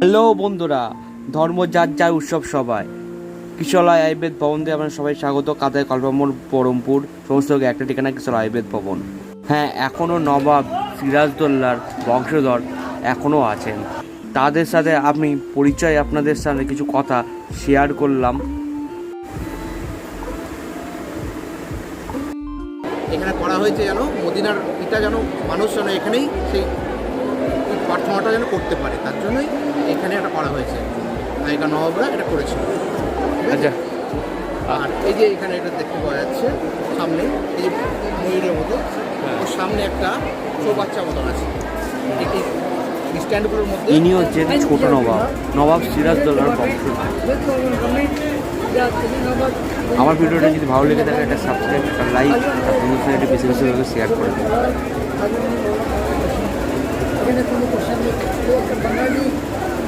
Hello বন্ধুরা, ধর্ম যার যার উৎসব সবাই। কিশলয় আয়ুর্বেদ ভবন দিয়ে আপনার সবাই স্বাগত। কাতায় কল্পমোড় বহরমপুর সমস্ত একটা ঠিকানা কিশলয় আয়ুর্বেদ ভবন। হ্যাঁ, এখনও নবাব সিরাজদৌল্লার বংশধর এখনও আছেন। তাদের সাথে আমি পরিচয় আপনাদের সাথে কিছু কথা শেয়ার করলাম। এখানে করা হয়েছে যেন মদিনার এটা যেন মানুষ যেন এখানেই সেই প্রার্থনাটা যেন করতে পারে, তার জন্যই এখানে এটা করা হয়েছে। আগেকার নবাবরা এটা করেছিল। আচ্ছা, আর এই যে এখানে এটা দেখতে পাওয়া যাচ্ছে সামনে এই যে ময়ূরের মতো, ওর সামনে একটা চৌবাচ্চা মতন আছে। এই স্ট্যান্ডগুলোর মধ্যে ইনি হচ্ছেন ছোট নবাব, নবাব সিরাজদৌল্লার বংশধর। আমার ভিডিওটা যদি ভালো লেগে থাকে একটা সাবস্ক্রাইব, একটা লাইক, আর বন্ধুদের সাথে বেশি বেশি করে শেয়ার করে দেবেন।